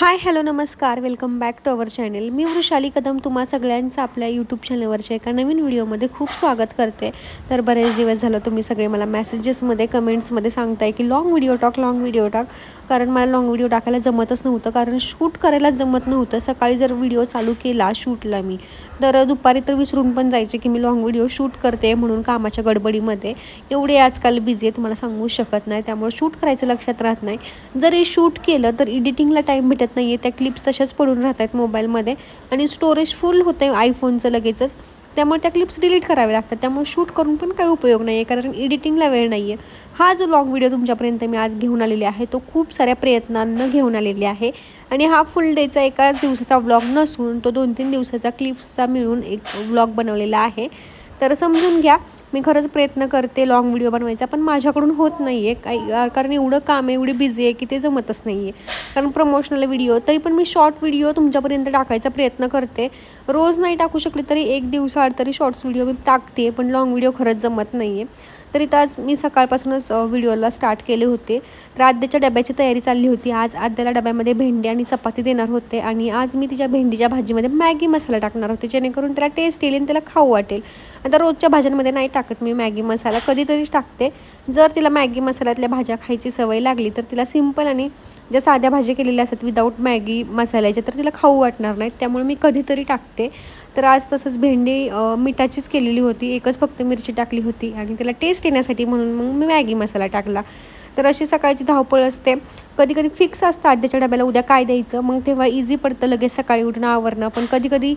हाय hello नमस्कार, welcome back to our channel. मी वृषाली कदम तुम्हा सगळ्यांचं आपल्या यूट्यूब चॅनलवरच्या एका नवीन व्हिडिओमध्ये खूप स्वागत करते. तर बरेच दिवस झालं तुम्ही सगळे मला मेसेजेसमध्ये कमेंट्समध्ये सांगताय की लॉंग व्हिडिओ टाक. कारण मला लॉंग व्हिडिओ टाकायला जमतच नव्हतं, कारण शूट करायला जमत नव्हतं. सकाळी जर व्हिडिओ चालू केला शूटला मी, तर दुपारी तर विसरून पण जायचे की मी लॉंग व्हिडिओ शूट करते म्हणून कामाच्या गडबडीमध्ये. एवढे आजकाल बिझी आहे तुम्हाला सांगू शकत नाही, त्यामुळे शूट करायचं लक्षात राहत नाही. जरी शूट केलं तर एडिटिंगला टाईम भेटत नाही आहे. त्या क्लिप्स तशाच पडून राहत आहेत मोबाईलमध्ये आणि स्टोरेज फुल होते आयफोनचं लगेचच. त्यामुळे त्या क्लिप्स डिलीट करावे लागतात. त्यामुळे शूट करून पण काही उपयोग नाही आहे, कारण एडिटिंगला वेळ नाही आहे. हा जो लॉंग व्हिडिओ तुमच्यापर्यंत मी आज घेऊन आलेले आहे तो खूप साऱ्या प्रयत्नांनं घेऊन आलेले आहे. आणि हा फुल डेचा एका दिवसाचा व्लॉग नसून तो 2-3 दिवसाचा क्लिप्सचा मिळून एक व्लॉग बनवलेला आहे. तर समजून घ्या, मी खरंच प्रयत्न करते लॉंग व्हिडिओ बनवायचा, पण माझ्याकडून होत नाही आहे काही, कारण एवढं काम आहे, एवढी बिझी आहे की ते जमतच नाही आहे. कारण प्रमोशनल व्हिडिओ तरी पण मी शॉर्ट व्हिडिओ तुमच्यापर्यंत टाकायचा प्रयत्न करते. रोज नाही टाकू शकले तरी एक दिवसाआड तरी शॉर्ट्स व्हिडिओ मी टाकते, पण लॉंग व्हिडिओ खरंच जमत नाही आहे. तरी तर आज मी सकाळपासूनच व्हिडिओला स्टार्ट केले होते. तर आद्याच्या डब्याची तयारी चालली होती. आज आद्याला डब्यामध्ये भेंडी आणि चपाती देणार होते आणि आज मी तिच्या भेंडीच्या भाजीमध्ये मॅगी मसाला टाकणार होते, जेणेकरून त्याला टेस्ट येईल आणि त्याला खाऊ वाटेल. आता रोजच्या भाज्यांमध्ये नाही टाकत मी मॅगी मसाला, कधीतरीच टाकते. जर तिला मॅगी मसाल्यातल्या भाज्या खायची सवय लागली तर तिला सिंपल आणि ज्या साध्या भाज्या केलेल्या असतात विदाऊट मॅगी मसाल्याच्या तर तिला खाऊ वाटणार नाहीत, त्यामुळे मी कधीतरी टाकते. तर आज तसंच भेंडी मिठाचीच केलेली होती, एकच फक्त मिरची टाकली होती आणि त्याला टेस्ट येण्यासाठी म्हणून मग मी मॅगी मसाला टाकला. तर अशी सकाळची धावपळ असते. कधी कधी फिक्स असतं आद्याच्या डब्याला उद्या काय द्यायचं, मग तेव्हा इझी पडतं लगेच सकाळी उठणं आवरणं. पण कधी कधी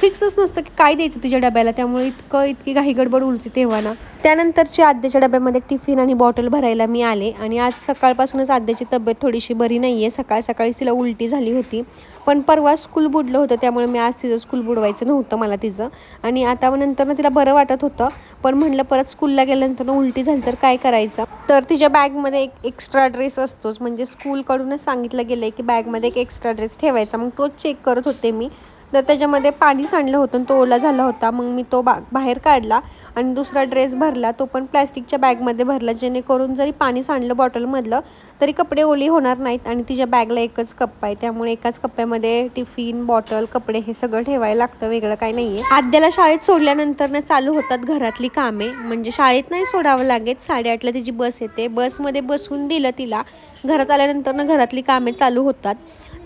फिक्सच नसतं की काय द्यायचं तिच्या डब्याला, त्यामुळे इतकी घाई गडबड उरते तेव्हा ना. त्यानंतरची आद्याच्या डब्यामध्ये टिफिन आणि बॉटल भरायला मी आले आणि आज सकाळपासूनच आद्याची तब्येत थोडीशी बरी नाही आहे. सकाळीच तिला उलटी झाली होती, पण परवा स्कूल बुडलं होतं त्यामुळे मी आज तिचं स्कूल बुडवायचं नव्हतं मला तिचं. आणि आता नंतर तिला बरं वाटत होतं, पण म्हटलं परत स्कूलला गेल्यानंतर उलटी झाली तर काय करायचं. तर तिच्या बॅगमध्ये एक एक्स्ट्रा ड्रेस असतोच, म्हणजे स्कूलकडूनच सांगितलं गेलं आहे की बॅगमध्ये एक एक्स्ट्रा ड्रेस ठेवायचा. मग तोच चेक करत होते मी. तर त्याच्यामध्ये पाणी सांडलं होतं आणि तो ओला झाला होता. मग मी तो बाहेर काढला आणि दुसरा ड्रेस भरला, तो पण प्लॅस्टिकच्या बॅगमध्ये भरला, जेणेकरून जरी पाणी सांडलं बॉटलमधलं तरी कपडे ओली होणार नाहीत. आणि तिच्या बॅगला एकच कप्पा आहे, त्यामुळे एकाच कप्प्यामध्ये टिफिन बॉटल कपडे हे सगळं ठेवायला लागतं, वेगळं काही नाही आहे. आद्याला शाळेत सोडल्यानंतर चालू होतात घरातली कामे. म्हणजे शाळेत नाही सोडावं लागेल, 8:30ला तिची बस येते, बसमध्ये बसून दिलं तिला, घरात आल्यानंतर घरातली कामे चालू होतात.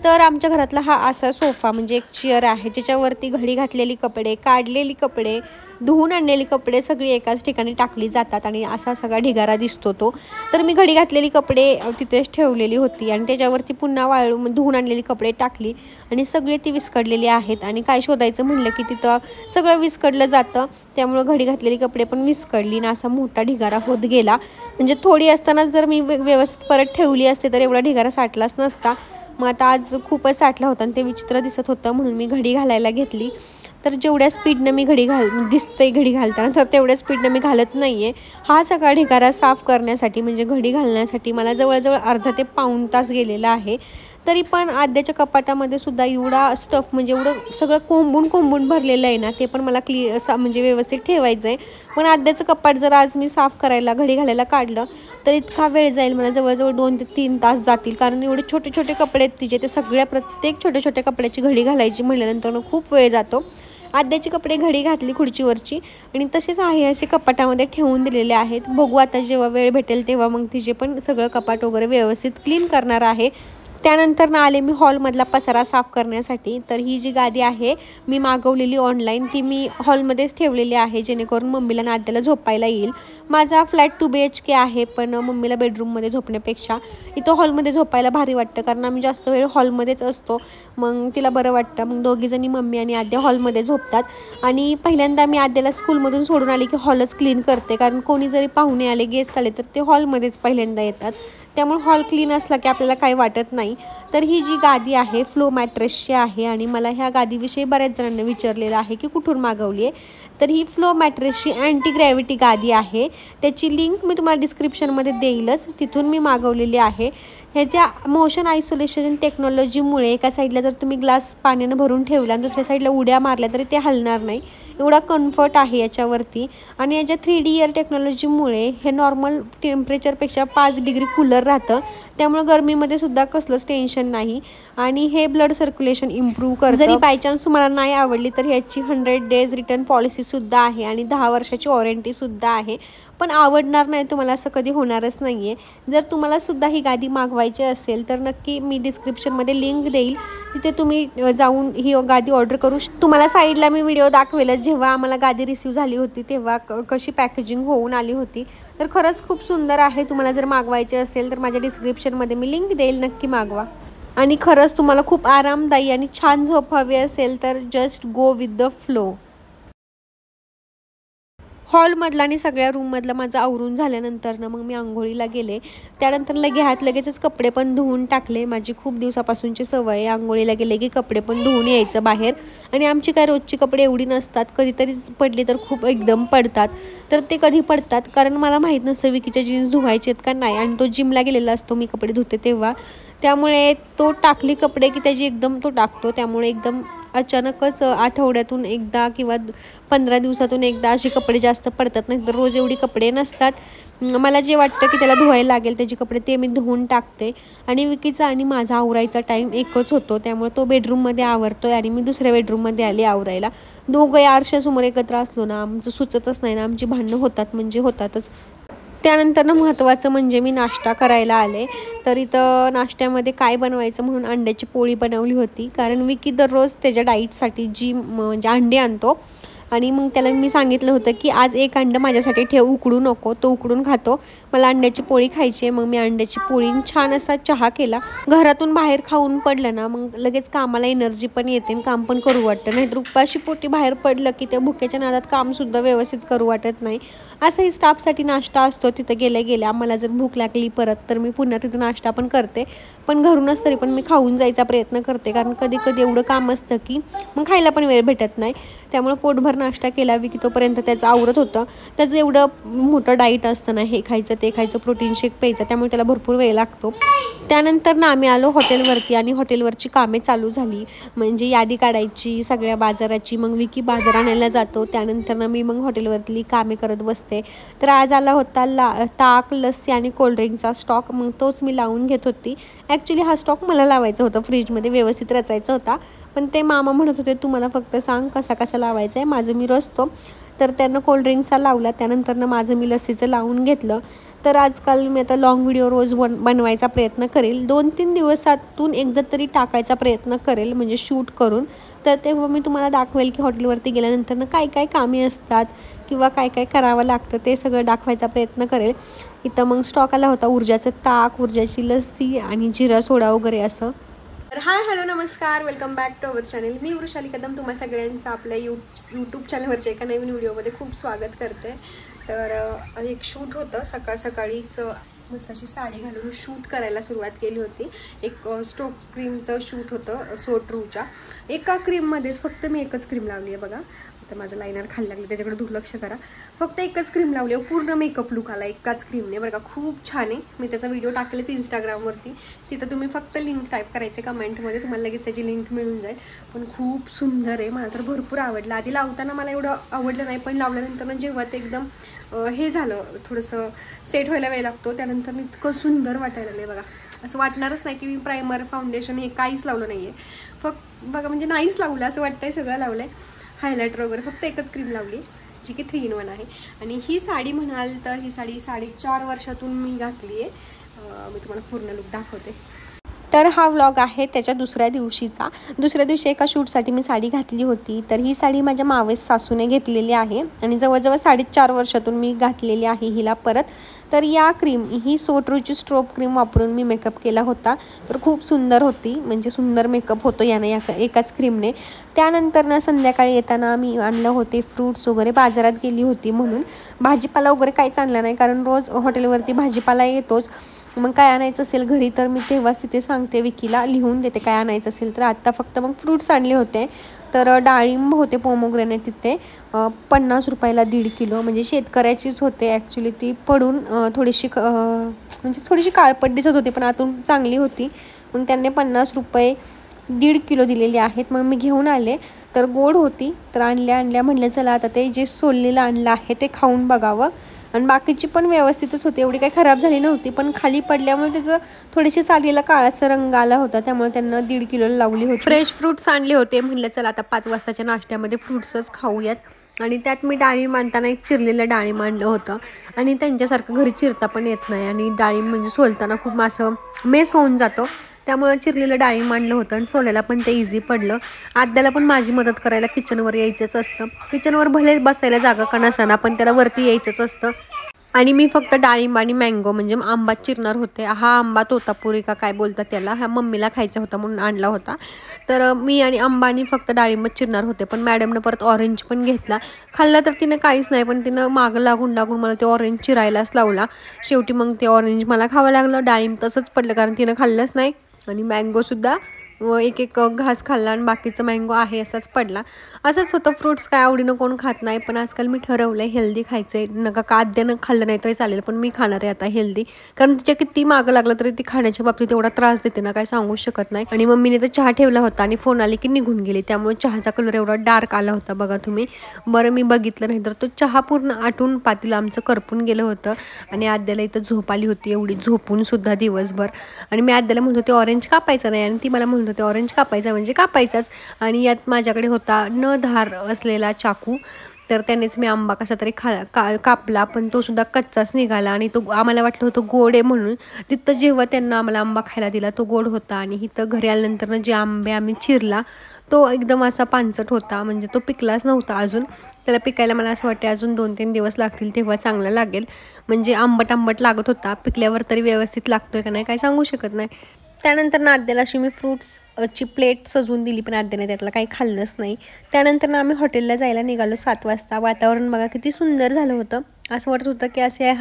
तर आमच्या घरातला हा असा सोफा म्हणजे एक चेअर आहे, ज्याच्यावरती घडी घातलेली कपडे, काढलेली कपडे, धुवून आणलेली कपडे सगळी एकाच ठिकाणी टाकली जातात आणि असा सगळा ढिगारा दिसतो तो. तर मी घडी घातलेली कपडे तिथेच ठेवलेली होती आणि त्याच्यावरती पुन्हा धुवून आणलेली कपडे टाकली आणि सगळे ती विस्कडलेली आहेत. आणि काय शोधायचं म्हणलं की तिथं सगळं विस्कडलं जातं, त्यामुळं घडी घातलेली कपडे पण विस्कडली आणि असा मोठा ढिगारा होत गेला. म्हणजे थोडी असतानाच जर मी व्यवस्थित परत ठेवली असते तर एवढा ढिगारा साठलाच नसता. मग आता आज खूपच साठला होता आणि ते विचित्र दिसत होतं, म्हणून मी घडी घालायला घेतली. तर जेवढ्या स्पीडनं मी घडी दिसते घडी घालताना, तर तेवढ्या स्पीडनं मी घालत नाही आहे. हा सगळा ढिगारा साफ करण्यासाठी म्हणजे घडी घालण्यासाठी मला जवळजवळ अर्धा ते पाऊण तास गेलेला आहे. तरी पण आद्याच्या कपाटामध्ये सुद्धा एवढा स्टफ म्हणजे एवढं सगळं कोंबून भरलेलं आहे ना, ते पण मला म्हणजे व्यवस्थित ठेवायचं आहे. पण आद्याचं कपाट जर आज मी साफ करायला घडी घालायला काढलं तर इतका वेळ जाईल, मला जवळजवळ 2 ते 3 तास जातील. कारण एवढे छोटे छोटे कपडे आहेत तिचे, ते सगळ्या प्रत्येक छोट्या कपड्याची घडी घालायची म्हटल्यानंतर खूप वेळ जातो. आद्याची कपडे घडी घातली खुर्चीवरची आणि तसेच आहे असे कपाटामध्ये ठेवून दिलेले आहेत. बघू आता जेव्हा वेळ भेटेल तेव्हा मग तिचे पण सगळं कपाट वगैरे व्यवस्थित क्लीन करणार आहे. त्यानंतर आले मी हॉलमधला पसारा साफ करण्यासाठी. तर ही जी गादी आहे मी मागवलेली ऑनलाईन, ती मी हॉलमध्येच ठेवलेली आहे, जेणेकरून मम्मीला आणि आद्याला झोपायला येईल. माझा फ्लॅट 2 BHK आहे, पण मम्मीला बेडरूममध्ये झोपण्यापेक्षा इथं हॉलमध्ये झोपायला भारी वाटतं, कारण आम्ही जास्त वेळ हॉलमध्येच असतो. मग तिला बरं वाटतं. मग दोघीजणी मम्मी आणि आद्या हॉलमध्ये झोपतात. आणि पहिल्यांदा मी आद्याला स्कूलमधून सोडून आली की हॉलच क्लीन करते, कारण कोणी जरी पाहुणे आले गेस्ट आले तर ते हॉलमध्येच पहिल्यांदा येतात, त्यामुळे हॉल क्लीन असला की आपल्याला काही वाटत नाही. तर ही जी गादी आहे फ्लो मॅट्रेसची आहे आणि मला ह्या गादीविषयी बऱ्याच जणांनी विचारलेलं आहे की कुठून मागवली आहे. तर ही फ्लो मॅट्रेसची अँटी ग्रॅव्हिटी गादी आहे. त्याची लिंक मी तुम्हाला डिस्क्रिप्शनमध्ये देईलच, तिथून मी मागवलेली आहे. ह्याच्या मोशन आयसोलेशन टेक्नॉलॉजीमुळे एका साईडला जर तुम्ही ग्लास पाण्यानं भरून ठेवला आणि दुसऱ्या साईडला उड्या मारल्या तरी ते हलणार नाही, एवढा कम्फर्ट आहे याच्यावरती. आणि याच्या 3D एअर टेक्नॉलॉजीमुळे हे नॉर्मल टेम्परेचरपेक्षा 5 डिग्री कूलर राहतं, त्यामुळे गरमीमध्ये सुद्धा कसलंच टेन्शन नाही. आणि हे ब्लड सर्क्युलेशन इम्प्रूव्ह करतं. जरी बाय चान्स तुम्हाला नाही आवडली तर ह्याची 100 डेज रिटर्न पॉलिसीसुद्धा आहे आणि 10 वर्षाची वॉरंटीसुद्धा आहे. पण आवडणार नाही तुम्हाला असं कधी होणारच नाही आहे. जर तुम्हाला सुद्धा ही गादी मागवायची असेल तर नक्की मी डिस्क्रिप्शनमध्ये लिंक देईल, तिथे तुम्ही जाऊन ही गादी ऑर्डर करू तुम्हाला साईडला मी व्हिडिओ दाखवेलच, जेव्हा आम्हाला गादी रिसीव झाली होती तेव्हा कशी पॅकेजिंग होऊन आली होती. तर खरंच खूप सुंदर आहे. तुम्हाला जर मागवायचे असेल तर माझ्या डिस्क्रिप्शनमध्ये मी लिंक देईल, नक्की मागवा. आणि खरंच तुम्हाला खूप आरामदायी आणि छान झोप हवी असेल तर just go with the flow. हॉलमधला आणि सगळ्या रूममधलं माझं आवरून झाल्यानंतर मग मी आंघोळीला गेले. त्यानंतर लगेचच कपडे पण धुवून टाकले. माझी खूप दिवसापासूनची सवय आहे, आंघोळीला गेले की कपडे पण धुवून यायचं बाहेर. आणि आमची काय रोजची कपडे एवढी नसतात, कधीतरी पडली तर खूप एकदम पडतात. तर ते कधी पडतात कारण मला माहीत नसतं विकीच्या जीन्स धुवायचे आहेत का नाही, आणि तो जिमला गेलेला असतो मी कपडे धुते तेव्हा, त्यामुळे तो टाकली कपडे की त्याची एकदम तो टाकतो. त्यामुळे एकदम अचानकच आठवड्यातून एकदा किंवा 15 दिवसातून एकदा असे कपडे जास्त पडतात, नाही तर रोज एवढी कपडे नसतात. मला जे वाटतं की त्याला धुवायला लागेल त्याचे कपडे ते मी धुवून टाकते. आणि विकीचा आणि माझा आवरायचा टाईम एकच होतो, त्यामुळे तो बेडरूममध्ये आवरतोय आणि मी दुसऱ्या बेडरूममध्ये आले आवरायला. दोघं आरशासमोर एकत्र असलो ना आमचं सुचतच नाही ना, आमची भांडणं होतात म्हणजे होतातच. त्यानंतर महत्त्वाचं म्हणजे मी नाश्ता करायला आले. तर इथं नाश्त्यामध्ये काय बनवायचं म्हणून अंड्याची पोळी बनवली होती, कारण विकी दररोज त्याच्या डाईटसाठी म्हणजे अंडे आणतो. आणि मग त्याला मी सांगितलं होतं की आज एक अंडं माझ्यासाठी ठेव, उकडू नको, तो उकडून खातो, मला अंड्याची पोळी खायची आहे. मग मी अंड्याची पोळी छान असा चहा केला. घरातून बाहेर खाऊन पडलं ना मग लगेच कामाला एनर्जी पण येते आणि काम पण करू वाटतं, नाहीतर उपाशी पोटी बाहेर पडलं की त्या भुक्याच्या नादात कामसुद्धा व्यवस्थित करू वाटत नाही. असंही स्टाफसाठी नाश्ता असतो, तिथं गेल्या आम्हाला जर भूक लागली परत तर मी पुन्हा तिथं नाश्ता पण करते, पण घरूनच तरी पण मी खाऊन जायचा प्रयत्न करते, कारण कधी कधी एवढं काम असतं की मग खायला पण वेळ भेटत नाही. त्यामुळे पोटभर नाश्ता केला की तोपर्यंत त्याचं आवरत होतं. त्याचं एवढं मोठं डाईट असतं ना, हे खायचं ते खायचं, प्रोटीन शेक प्यायचं, त्यामुळे त्याला भरपूर वेळ लागतो. त्यानंतर आम्ही आलो हॉटेलवरती आणि हॉटेलवरची कामे चालू झाली, म्हणजे यादी काढायची सगळ्या बाजाराची. मग विकी बाजार आणायला जातो, त्यानंतर मी मग हॉटेलवरती कामे करत बसते. तर आज आला होता ताक, लस्सी आणि कोल्ड्रिंकचा स्टॉक, मग तोच मी लावून घेत होती. ॲक्च्युली हा स्टॉक मला लावायचा होता, फ्रीजमध्ये व्यवस्थित रचायचा होता, पण ते मामा म्हणत होते तू मला फक्त सांग कसा लावायचा आहे, माझं मी रचतो. तर त्यानं कोल्ड्रिंकचा लावला, त्यानंतर माझं मी लस्सीचं लावून घेतलं. तर आजकाल मी आता लॉंग व्हिडिओ रोज बनवायचा प्रयत्न करेल, 2-3 दिवसातून एकदा तरी टाकायचा प्रयत्न करेल, म्हणजे शूट करून. तर तेव्हा मी तुम्हाला दाखवेल की हॉटेलवरती गेल्यानंतर काय काय कामे असतात किंवा काय काय करावं लागतं ते सगळं दाखवायचा प्रयत्न करेल. इथं मग स्टॉक आला होता ऊर्जाचं ताक, ऊर्जाची लस्सी आणि जिरा सोडा वगैरे असं. तर हाय हॅलो नमस्कार, welcome back to our channel. मी वृषाली कदम तुम्हा सगळ्यांचं आपल्या यूट्यूब चॅनलवरच्या एका नवीन व्हिडिओमध्ये खूप स्वागत करते. तर एक शूट होतं, सकाळीच मस्त अशी साडी घालून शूट करायला सुरुवात केली होती. एक स्टोक क्रीमचं शूट होतं, सोट्रूच्या. एका क्रीममध्येच फक्त मी एकच क्रीम लावली आहे बघा. तर माझं लायनर खाली लागलं, त्याच्याकडे दुर्लक्ष करा. फक्त एकच क्रीम लावली आहे, पूर्ण मेकअप लुक आला एकाच क्रीमने बरं का. खूप छान आहे, मी त्याचा व्हिडिओ टाकलेच इंस्टाग्रामवरती, तिथं तुम्ही फक्त लिंक टाईप करायचे कमेंटमध्ये, तुम्हाला लगेच त्याची लिंक मिळून जाईल. पण खूप सुंदर आहे, मला तर भरपूर आवडलं. आधी लावताना मला एवढं आवडलं नाही, पण लावल्यानंतर जेव्हा ते एकदम हे झालं, थोडंसं सेट व्हायला वेळ लागतो, त्यानंतर इतकं सुंदर वाटायला लागलं बघा. असं वाटणारच नाही की मी प्रायमर, फाउंडेशन हे काहीच लावलं नाही आहे. फक्त बघा म्हणजे नाहीच लावलं असं वाटतंय, सगळं लावलं आहे. हायलायटर वगैरे फक्त एकच क्रीम लावली, जी की 3 in 1 आहे. आणि ही साडी म्हणाल तर ही साडी 4.5 वर्षातून मी घातली आहे. मी तुम्हाला पूर्ण लुक दाखवते. तर हा व्लॉग आहे त्याच्या दुसऱ्या दिवशी एका शूटसाठी मी साडी घातली होती. तर ही साडी माझ्या मावेस सासूने घेतलेली आहे आणि जवळजवळ 4.5 वर्षातून मी घातलेली आहे हिला परत. तर या क्रीम ही सोट्रूची स्ट्रोब क्रीम वापरून मी मेकअप केला होता. तर खूप सुंदर होती, म्हणजे सुंदर मेकअप होतो यानं एकाच क्रीमने. त्यानंतर संध्याकाळी येताना मी आणलं होते फ्रूट्स वगैरे, बाजारात गेली होती म्हणून. भाजीपाला वगैरे काहीच आणलं नाही, कारण रोज हॉटेलवरती भाजीपाला येतोच. मग काय आणायचं असेल घरी तर मी तेव्हाच तिथे सांगते, विकीला लिहून देते काय आणायचं असेल तर. आत्ता फक्त मग फ्रूट्स आणले होते. तर डाळिंब होते पोमोग्रेनेट तिथे 50 रुपयाला 1.5 किलो, म्हणजे शेतकऱ्याचीच होते ॲक्च्युली. ती पडून म्हणजे थोडीशी काळपट दिसत होती पण आतून चांगली होती. मग त्यांनी 50 रुपये 1.5 किलो दिलेले आहेत. मग मी घेऊन आले. तर गोड होती तर आणल्या म्हटलं चला आता ते जे सोललेलं आणलं आहे ते खाऊन बघावं. आणि बाकीची पण व्यवस्थितच होती, एवढी काही खराब झाली नव्हती. पण खाली पडल्यामुळे त्याचं थोडीशी सालीला काळासा रंग आला होता, त्यामुळे त्यांना 1.5 किलोला लावली होती. फ्रेश फ्रूट्स आणले होते. म्हटलं चला आता 5 वाजताच्या नाश्त्यामध्ये फ्रूट्सच खाऊयात. आणि त्यात मी डाळिंब आणताना एक चिरलेलं डाळिंब आणलं होतं. आणि त्यांच्यासारखं घरी चिरता पण येत नाही आणि डाळिंब म्हणजे सोलताना खूप असं मेस होऊन जातो. त्यामुळे चिरलेलं डाळिंब आणलं होतं आणि सोलायला पण ते इझी पडलं. आद्याला पण माझी मदत करायला किचनवर यायचंच असतं. किचनवर भले बसायला जागा का नसाना पण त्याला वरती यायचंच असतं. आणि मी फक्त डाळिंब आणि मँगो म्हणजे आंबा चिरणार होते. हा आंबा तोतापुरी का काय बोलतात त्याला, हा मम्मीला खायचा होता म्हणून आणला होता. तर मी आणि आंबानी फक्त डाळिंब चिरणार होते. पण मॅडमनं परत ऑरेंज पण घेतला. खाल्ला तर तिनं काहीच नाही, पण तिनं मागं लागून मला ते ऑरेंज चिरायलाच लावला. शेवटी मग ते ऑरेंज मला खावं लागलं. डाळिंब तसंच पडलं कारण तिनं खाल्लंच नाही. आणि मँगोसुद्धा एक घास खाल्ला आणि बाकीचं मँगो आहे असाच पडला. असंच होतं, फ्रूट्स काय आवडीनं कोण खात नाही. पण आजकाल मी ठरवलं आहे हेल्दी खायचं आहे. नका का आद्यानं खाल्लं नाही तरी चालेल, पण मी खाणार आहे आता हेल्दी. कारण तिच्या किती मागं लागलं तरी ती खाण्याच्या बाबतीत एवढा त्रास देते ना काय सांगू शकत नाही. आणि मम्मीने तर चहा ठेवला होता आणि फोन आले की निघून गेली, त्यामुळे चहाचा कलर एवढा डार्क आला होता बघा तुम्ही. बरं मी बघितलं नाही तर तो चहा पूर्ण आटून पातेलं आमचं करपून गेलं होतं. आणि आद्याला इथं झोप आली होती, एवढी झोपून सुद्धा दिवसभर. आणि मी आद्याला म्हणत होते ऑरेंज कापायचा नाही आणि ती मला म्हणत होते ऑरेंज कापायचा म्हणजे कापायचाच. आणि यात माझ्याकडे होता न धार असलेला चाकू. तर त्यानेच मी आंबा कसा तरी कापला, पण तो सुद्धा कच्चाच निघाला. आणि तो आम्हाला वाटलं होतं गोड आहे म्हणून. तिथं जेव्हा त्यांना आम्हाला आंबा खायला दिला तो गोड होता. आणि इथं घरी आल्यानंतर जे आंबे आम्ही चिरला तो एकदम असा पांचट होता, म्हणजे तो पिकलाच नव्हता अजून. त्याला पिकायला मला असं वाटते अजून 2-3 दिवस लागतील, तेव्हा चांगला लागेल. म्हणजे आंबट लागत होता, पिकल्यावर तरी व्यवस्थित लागतोय का नाही काय सांगू शकत नाही. त्यानंतर आद्याला अशी मी फ्रूट्सची प्लेट सजवून दिली, पण आद्याने त्यातलं काही खाल्लंच नाही. त्यानंतर आम्ही हॉटेलला जायला निघालो 7 वाजता. वातावरण बघा किती सुंदर झालं होतं. असं वाटत होतं की असे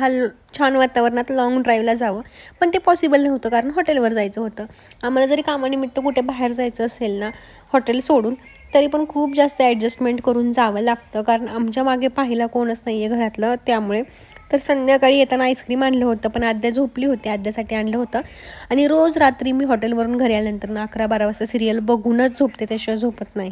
छान वातावरणात लाँग ड्राईव्हला जावं, पण ते पॉसिबल नव्हतं कारण हॉटेलवर जायचं होतं. आम्हाला जरी कामानिमित्त कुठे बाहेर जायचं असेल ना हॉटेल सोडून, तरी पण खूप जास्त ॲडजस्टमेंट करून जावं लागतं, कारण आमच्या मागे पाहायला कोणच नाही आहे घरातलं. त्यामुळे तर संध्याकाळी येताना आईस्क्रीम आणलं होतं, पण आद्या झोपली होती, आद्यासाठी आणलं होतं. आणि रोज रात्री मी हॉटेलवरून घरी आल्यानंतर 11-12 वाजता सिरियल बघूनच झोपते, त्याशिवाय झोपत नाही.